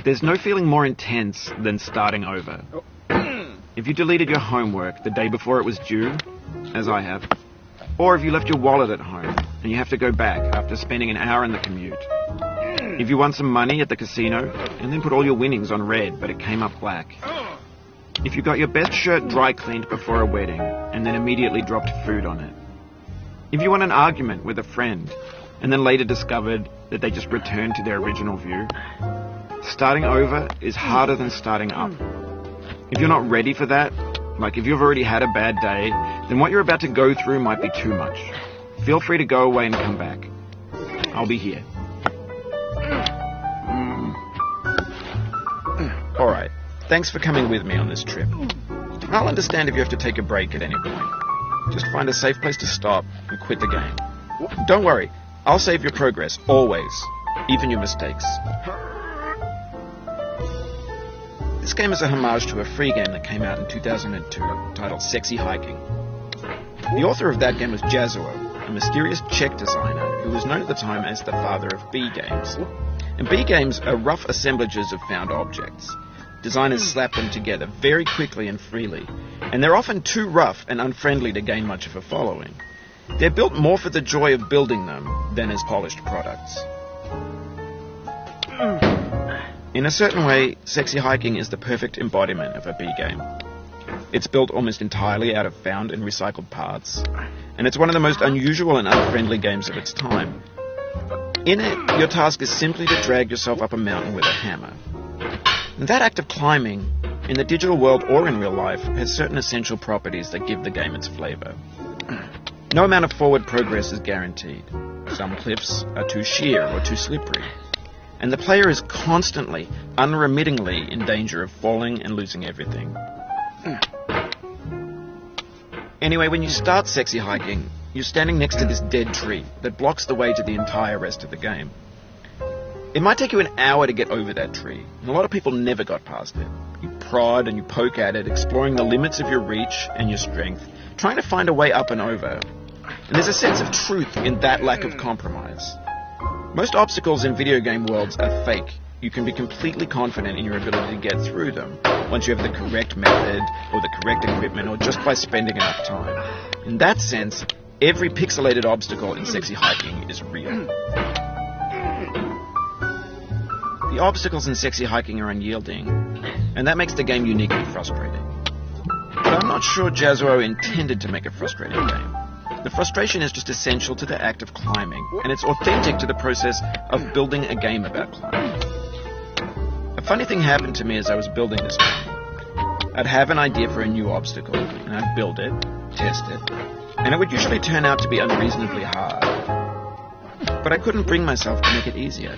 There's no feeling more intense than starting over. If you deleted your homework the day before it was due, as I have, or if you left your wallet at home and you have to go back after spending an hour in the commute. If you won some money at the casino and then put all your winnings on red but it came up black. If you got your best shirt dry cleaned before a wedding and then immediately dropped food on it. If you won an argument with a friend and then later discovered that they just returned to their original view. Starting over is harder than starting up. If you're not ready for that, like if you've already had a bad day, then what you're about to go through might be too much. Feel free to go away and come back. I'll be here. Alright, thanks for coming with me on this trip. I'll understand if you have to take a break at any point. Just find a safe place to stop and quit the game. Don't worry, I'll save your progress, always, even your mistakes. This game is a homage to a free game that came out in 2002, titled Sexy Hiking. The author of that game was Jazuo, a mysterious Czech designer who was known at the time as the father of B games. And B games are rough assemblages of found objects. Designers slap them together very quickly and freely, and they're often too rough and unfriendly to gain much of a following. They're built more for the joy of building them than as polished products. In a certain way, Sexy Hiking is the perfect embodiment of a B game. It's built almost entirely out of found and recycled parts, and it's one of the most unusual and unfriendly games of its time. In it, your task is simply to drag yourself up a mountain with a hammer. And that act of climbing, in the digital world or in real life, has certain essential properties that give the game its flavor. No amount of forward progress is guaranteed. Some cliffs are too sheer or too slippery. And the player is constantly, unremittingly in danger of falling and losing everything. Anyway, when you start Sexy Hiking, you're standing next to this dead tree that blocks the way to the entire rest of the game. It might take you an hour to get over that tree, and a lot of people never got past it. You prod and you poke at it, exploring the limits of your reach and your strength, trying to find a way up and over. And there's a sense of truth in that lack of compromise. Most obstacles in video game worlds are fake. You can be completely confident in your ability to get through them once you have the correct method or the correct equipment or just by spending enough time. In that sense, every pixelated obstacle in Sexy Hiking is real. The obstacles in Sexy Hiking are unyielding, and that makes the game uniquely frustrating. But I'm not sure Jazuo intended to make a frustrating game. The frustration is just essential to the act of climbing, and it's authentic to the process of building a game about climbing. A funny thing happened to me as I was building this game. I'd have an idea for a new obstacle, and I'd build it, test it, and it would usually turn out to be unreasonably hard. But I couldn't bring myself to make it easier.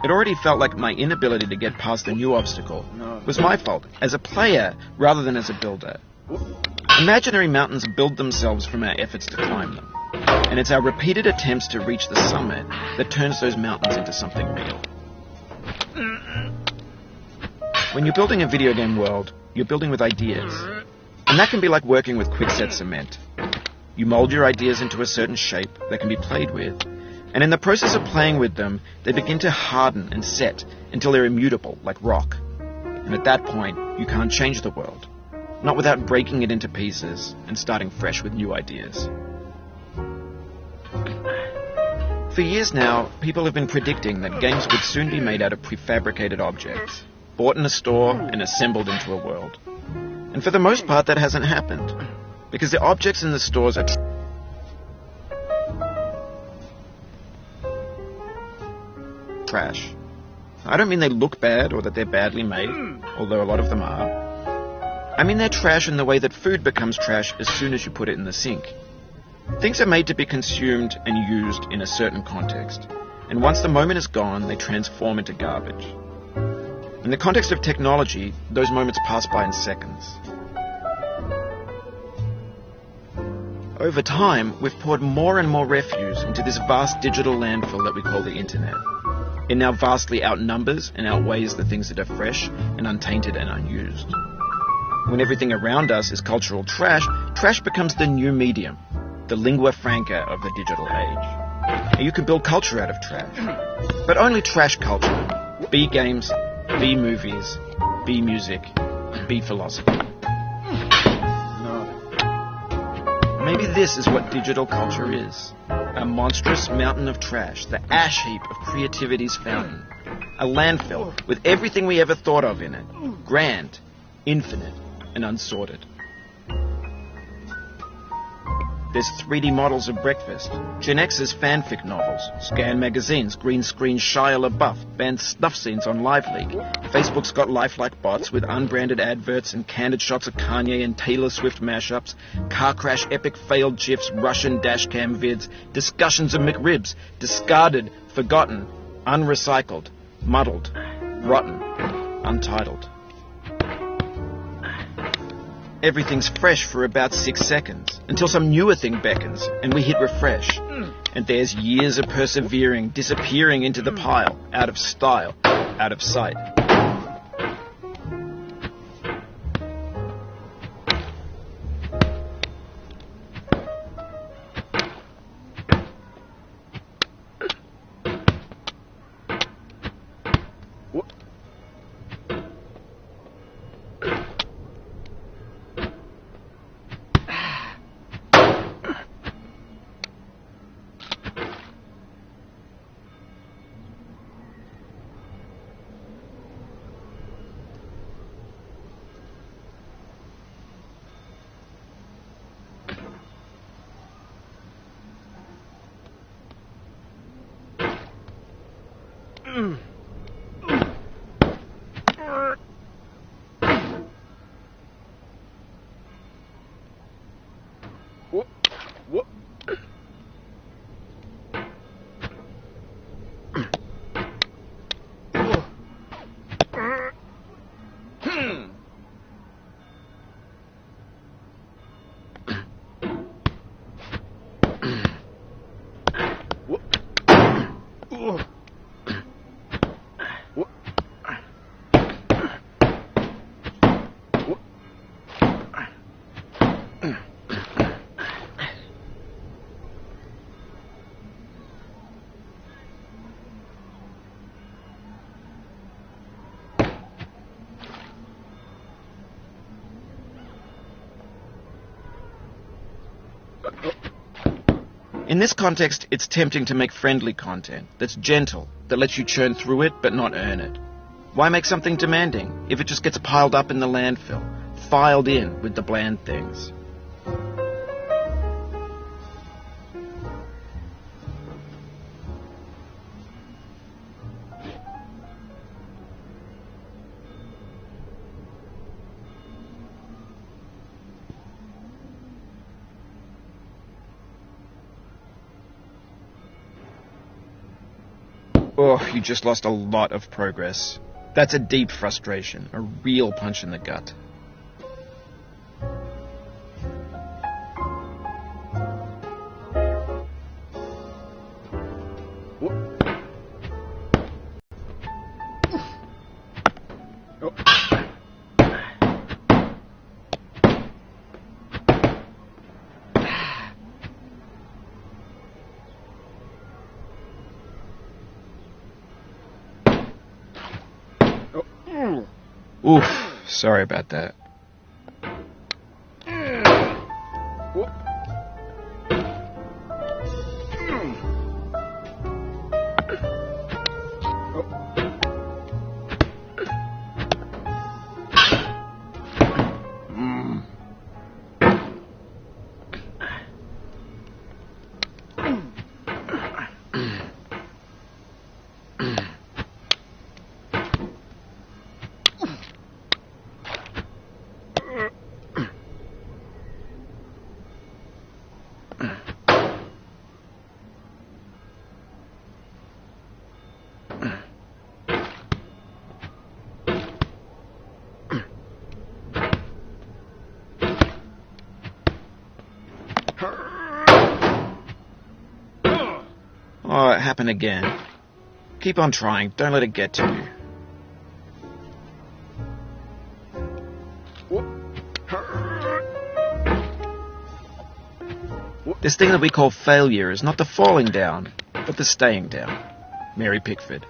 It already felt like my inability to get past the new obstacle was my fault, as a player rather than as a builder. Imaginary mountains build themselves from our efforts to climb them, and it's our repeated attempts to reach the summit that turns those mountains into something real. When you're building a video game world, you're building with ideas, and that can be like working with quickset cement. You mold your ideas into a certain shape that can be played with, and in the process of playing with them, they begin to harden and set until they're immutable, like rock. And at that point, you can't change the world. Not without breaking it into pieces and starting fresh with new ideas. For years now, people have been predicting that games would soon be made out of prefabricated objects, bought in a store and assembled into a world. And for the most part, that hasn't happened, because the objects in the stores are trash. I don't mean they look bad or that they're badly made, although a lot of them are. I mean they're trash in the way that food becomes trash as soon as you put it in the sink. Things are made to be consumed and used in a certain context, and once the moment is gone, they transform into garbage. In the context of technology, those moments pass by in seconds. Over time, we've poured more and more refuse into this vast digital landfill that we call the internet. It now vastly outnumbers and outweighs the things that are fresh and untainted and unused. When everything around us is cultural trash, trash becomes the new medium, the lingua franca of the digital age. You can build culture out of trash. But only trash culture. B games, B movies, B music, B philosophy. Maybe this is what digital culture is. A monstrous mountain of trash, the ash heap of creativity's fountain. A landfill with everything we ever thought of in it. Grand, infinite, and unsorted. There's 3D models of breakfast, Gen X's fanfic novels, scan magazines, green screen Shia LaBeouf, banned snuff scenes on LiveLeak. Facebook's got lifelike bots with unbranded adverts and candid shots of Kanye and Taylor Swift mashups, car crash epic failed GIFs, Russian dashcam vids, discussions of McRibs, discarded, forgotten, unrecycled, muddled, rotten, untitled. Everything's fresh for about 6 seconds, until some newer thing beckons, and we hit refresh. And there's years of persevering, disappearing into the pile, out of style, out of sight. In this context, it's tempting to make friendly content that's gentle, that lets you churn through it but not earn it. Why make something demanding if it just gets piled up in the landfill, filed in with the bland things? Oh, you just lost a lot of progress. That's a deep frustration, a real punch in the gut. Oof, sorry about that. Oh, it happened again. Keep on trying. Don't let it get to you. This thing that we call failure is not the falling down, but the staying down. Mary Pickford.